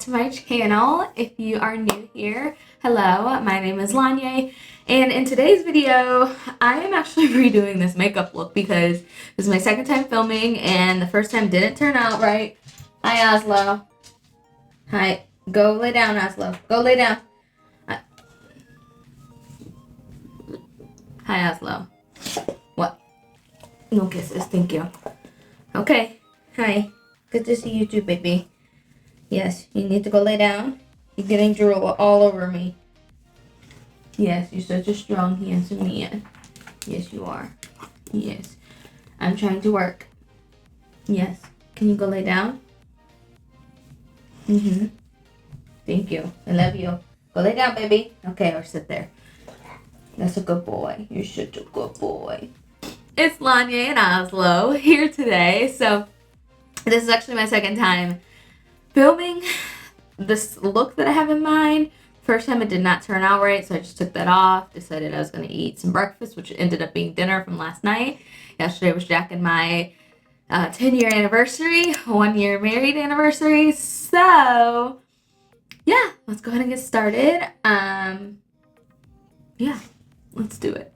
to my channel. If you are new here, hello, my name is Lonyea, and in today's video, I am actually redoing this makeup look because this is my second time filming and the first time didn't turn out right. Hi, Oslo. Hi. Go lay down, Oslo. Go lay down. Hi, Oslo. What? No kisses, thank you. Okay. Hi. Good to see you too, baby. Yes, you need to go lay down. You're getting drool all over me. Yes, you're such a strong, handsome man. Yes, you are. Yes. I'm trying to work. Yes. Can you go lay down? Thank you. I love you. Go lay down, baby. Okay, or sit there. That's a good boy. You're such a good boy. It's Lonyea and Oslo here today. So, this is actually my second time filming this look that I have in mind. First time it did not turn out right, so I just took that off. Decided I was going to eat some breakfast, which ended up being dinner from last night. Yesterday was Jack and my 10-year anniversary, 1-year married anniversary. So, yeah, let's go ahead and get started. Yeah, let's do it.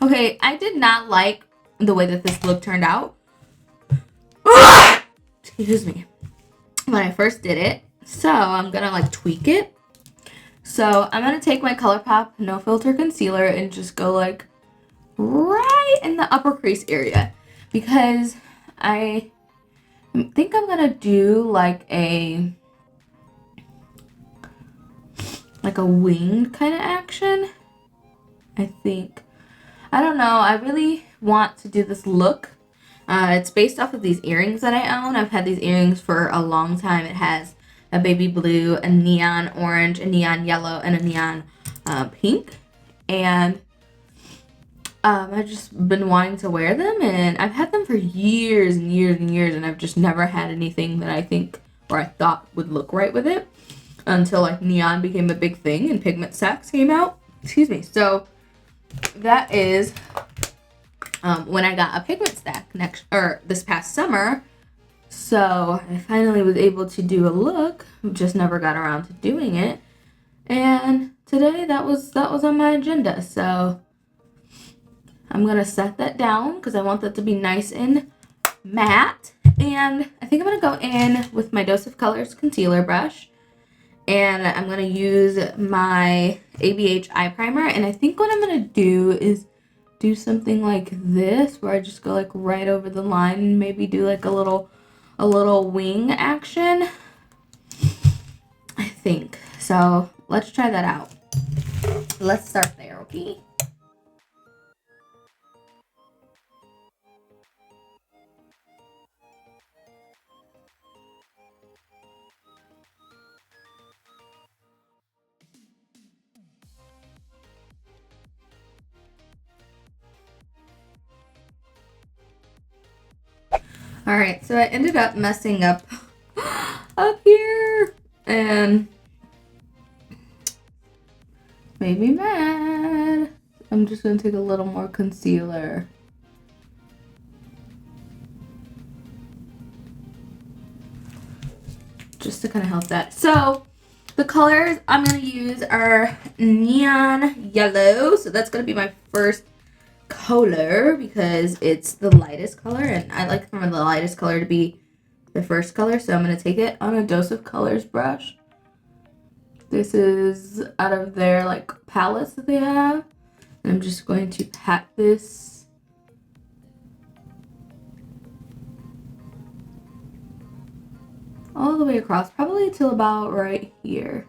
Okay, I did not like the way that this look turned out. Excuse me. When I first did it. So, I'm going to like tweak it. So, I'm going to take my Colourpop No Filter Concealer and just go like right in the upper crease area. Because I think I'm going to do like a winged kind of action. I think. I don't know. I really want to do this look. It's based off of these earrings that I own. I've had these earrings for a long time. It has a baby blue, a neon orange, a neon yellow, and a neon pink. And I've just been wanting to wear them. And I've had them for years and years and years. And I've just never had anything that I think or I thought would look right with it. Until like neon became a big thing and pigment sacks came out. Excuse me. So that is when I got a pigment stack this past summer. So I finally was able to do a look. Just never got around to doing it. And today that was on my agenda. So I'm gonna set that down because I want that to be nice and matte. And I think I'm gonna go in with my Dose of Colors concealer brush. And I'm going to use my ABH eye primer. And I think what I'm going to do is do something like this. Where I just go like right over the line. And maybe do like a little wing action. I think. So let's try that out. Let's start there, okay? Alright, so I ended up messing up here and made me mad. I'm just going to take a little more concealer. Just to kind of help that. So, the colors I'm going to use are neon yellow. So, that's going to be my first color because it's the lightest color and I like for the lightest color to be the first color, so I'm going to take it on a Dose of Colors brush. This is out of their like palettes that they have, and I'm just going to pat this all the way across, probably till about right here.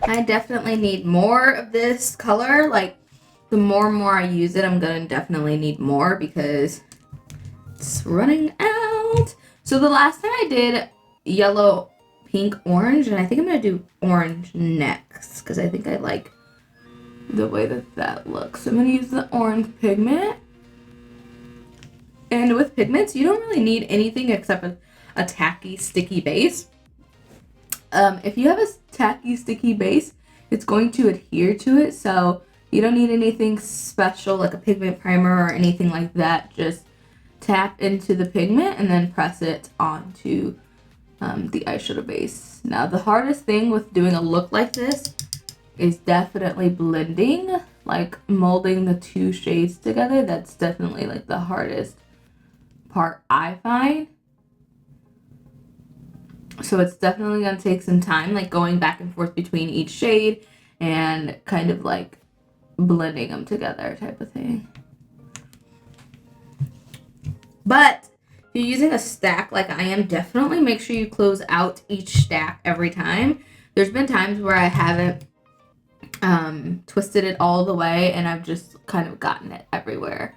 I definitely need more of this color. Like, the more and more I use it, I'm gonna definitely need more because it's running out. So the last time I did yellow pink orange, and I think I'm going to do orange next because I think I like the way that looks. So I'm going to use the orange pigment. And with pigments, you don't really need anything except a tacky, sticky base. If you have a tacky, sticky base, it's going to adhere to it, so you don't need anything special like a pigment primer or anything like that. Just tap into the pigment and then press it onto the eyeshadow base. Now, the hardest thing with doing a look like this is definitely blending, like molding the two shades together. That's definitely like the hardest part I find. So it's definitely going to take some time, like going back and forth between each shade and kind of like blending them together type of thing. But if you're using a stack like I am, definitely make sure you close out each stack every time. There's been times where I haven't twisted it all the way and I've just kind of gotten it everywhere.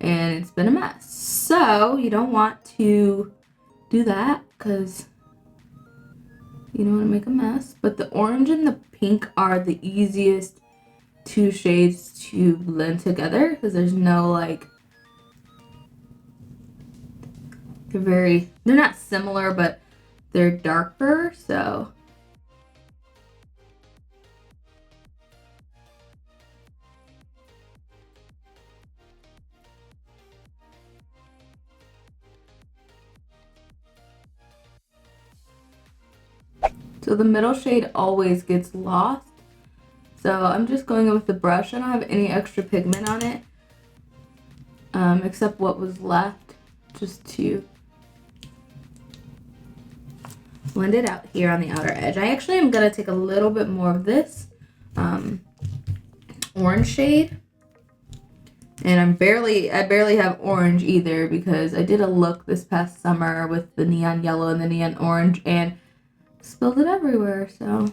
And it's been a mess. So you don't want to do that because you don't want to make a mess. But the orange and the pink are the easiest two shades to blend together because there's no like, they're not similar, but they're darker, so. So the middle shade always gets lost. So I'm just going in with the brush. I don't have any extra pigment on it, except what was left, just to blend it out here on the outer edge. I actually am gonna take a little bit more of this orange shade, and I barely have orange either because I did a look this past summer with the neon yellow and the neon orange and spilled it everywhere, so.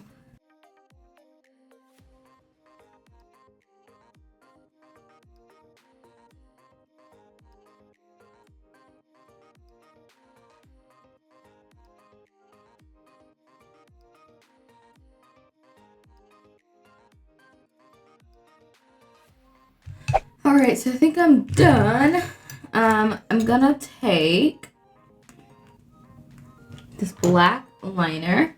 Alright, so I think I'm done. I'm gonna take this black liner.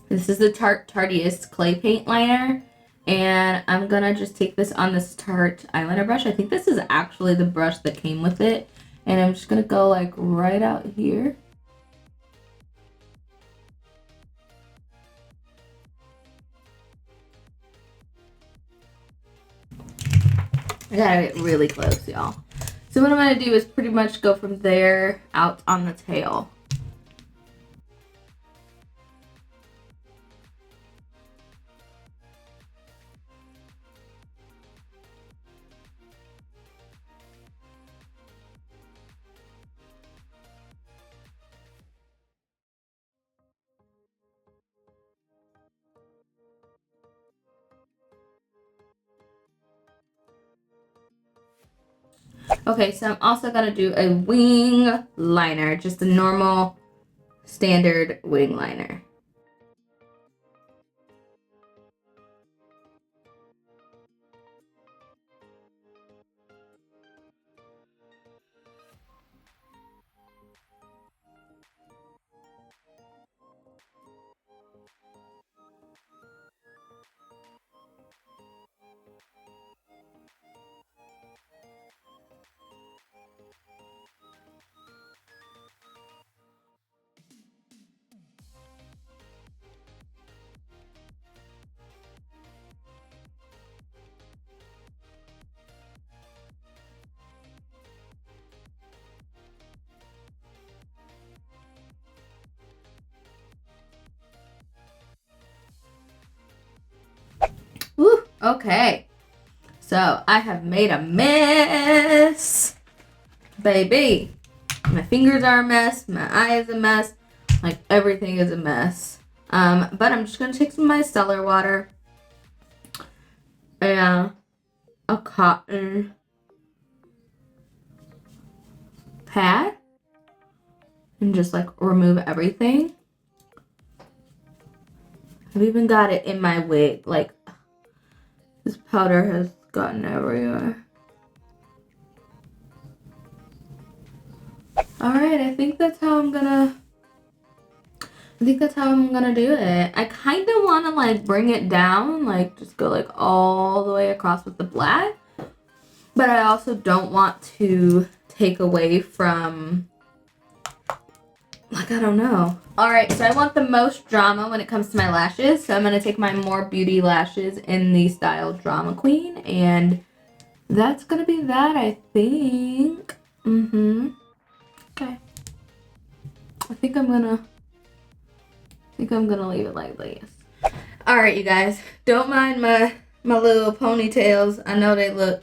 This is the Tartiest clay paint liner. And I'm gonna just take this on this Tarte eyeliner brush. I think this is actually the brush that came with it. And I'm just gonna go like right out here. I gotta get really close, y'all. So what I'm gonna do is pretty much go from there out on the tail. Okay, so I'm also gonna do a wing liner, just a normal standard wing liner. Woo, okay. So I have made a mess, baby. My fingers are a mess, my eye is a mess, like everything is a mess. But I'm just gonna take some micellar water and a cotton pad and just like remove everything. I've even got it in my wig. Like, this powder has gotten everywhere. Alright, I think that's how I'm gonna do it. I kind of want to like bring it down, like just go like all the way across with the black. But I also don't want to take away from, like, I don't know. Alright, so I want the most drama when it comes to my lashes. So I'm going to take my More Beauty lashes in the style Drama Queen. And that's going to be that, I think. Okay. I think I'm gonna leave it like this. Alright, you guys. Don't mind my little ponytails. I know they look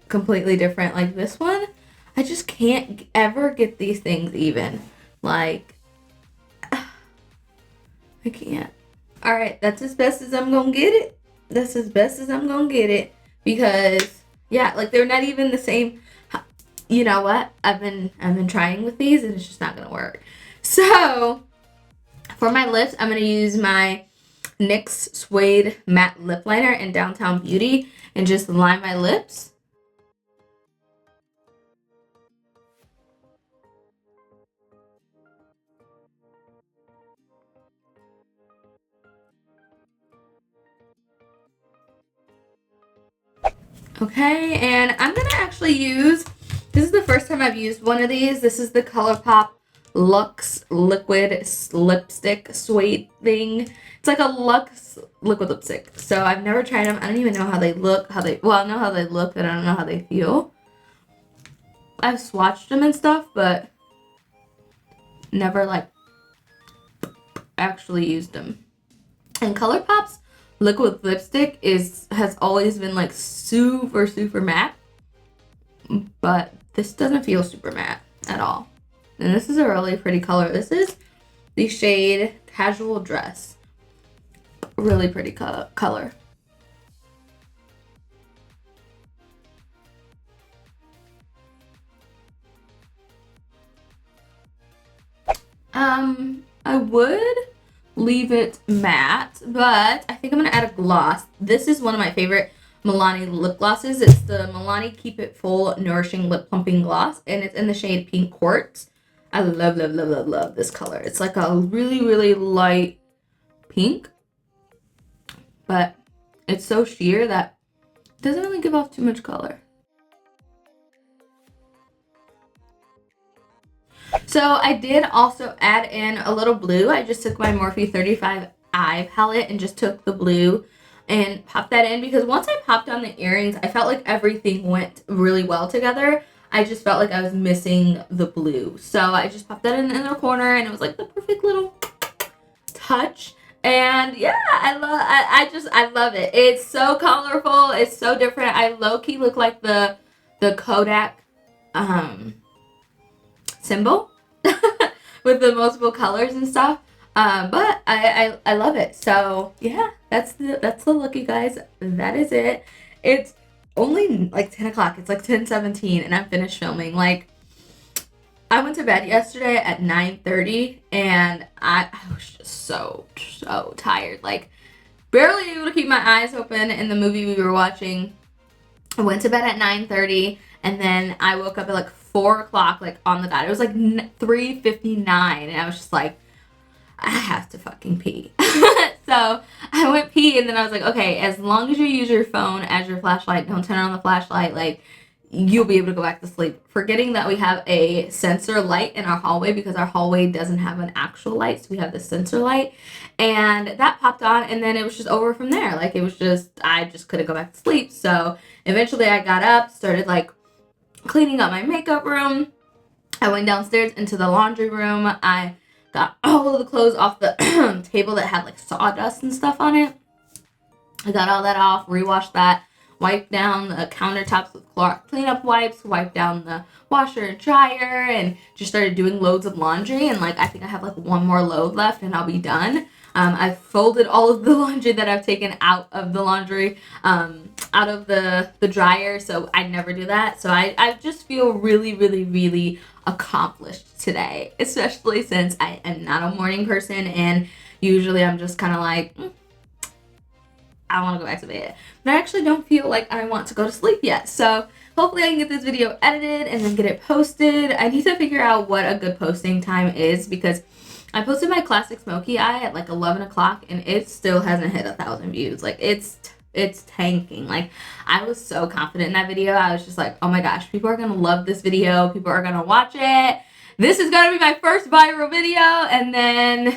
completely different like this one. I just can't ever get these things even. Like, I can't. Alright, that's as best as I'm gonna get it. That's as best as I'm gonna get it. Because, yeah, like they're not even the same. You know what? I've been trying with these and it's just not gonna work. So, for my lips, I'm gonna use my NYX Suede Matte Lip Liner in Downtown Beauty and just line my lips. Okay, and I'm gonna actually use, this is the first time I've used one of these. This is the Colourpop Luxe Liquid Lipstick Suede thing. It's like a Luxe liquid lipstick. So I've never tried them. I don't even know how they look, well, I know how they look, but I don't know how they feel. I've swatched them and stuff, but never like actually used them. And Colourpop's liquid lipstick has always been like super matte, but this doesn't feel super matte at all. And this is a really pretty color. This is the shade Casual Dress. Really pretty color. I would leave it matte, but I think I'm gonna add a gloss. This is one of my favorite Milani lip glosses. It's the Milani Keep It Full Nourishing Lip Plumping Gloss, and it's in the shade Pink Quartz. I love this color. It's like a really light pink, but it's so sheer that it doesn't really give off too much color. So I did also add in a little blue. I just took my Morphe 35 eye palette and just took the blue and popped that in, because once I popped on the earrings, I felt like everything went really well together. I just felt like I was missing the blue. So I just popped that in the inner corner and it was like the perfect little touch. And yeah, I love it. It's so colorful. It's so different. I low-key look like the Kodak symbol with the multiple colors and stuff. But I love it. So yeah, that's the look, you guys. That is it. It's only like 10 o'clock. It's like 10:17 and I'm finished filming. Like, I went to bed yesterday at 9:30 and I was just so tired. Like, barely able to keep my eyes open in the movie we were watching. I went to bed at 9:30 and then I woke up at like 4 o'clock, like on the dot. It was like 3:59 and I was just like, I have to fucking pee. So I went pee and then I was like, okay, as long as you use your phone as your flashlight, don't turn on the flashlight, like, you'll be able to go back to sleep. Forgetting that we have a sensor light in our hallway, because our hallway doesn't have an actual light, so we have the sensor light, and that popped on and then it was just over from there. Like, it was just, I just couldn't go back to sleep. So eventually I got up, started like cleaning up my makeup room. I went downstairs into the laundry room. I got all of the clothes off the table that had like sawdust and stuff on it. I got all that off, rewashed that, wiped down the countertops with Clorox cleanup wipes, wiped down the washer and dryer, and just started doing loads of laundry. And like, I think I have like one more load left and I'll be done. I've folded all of the laundry that I've taken out of the laundry, out of the dryer, so I never do that. So I just feel really accomplished today, especially since I am not a morning person, and Usually I'm just kind of like, I want to go back to bed. But I actually don't feel like I want to go to sleep yet. So hopefully I can get this video edited and then get it posted. I need to figure out what a good posting time is because I posted my classic smoky eye at like 11 o'clock and it still hasn't hit 1,000 views. Like it's tanking. Like I was so confident in that video. I was just like, oh my gosh, people are gonna love this video. People are gonna watch it. This is gonna be my first viral video, and then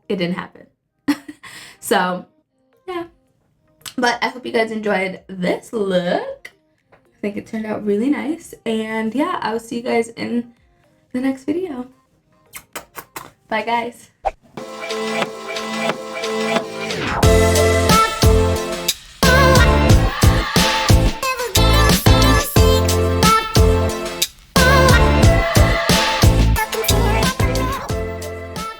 it didn't happen. So yeah, but I hope you guys enjoyed this look. I think it turned out really nice, and yeah, I will see you guys in the next video. Bye guys.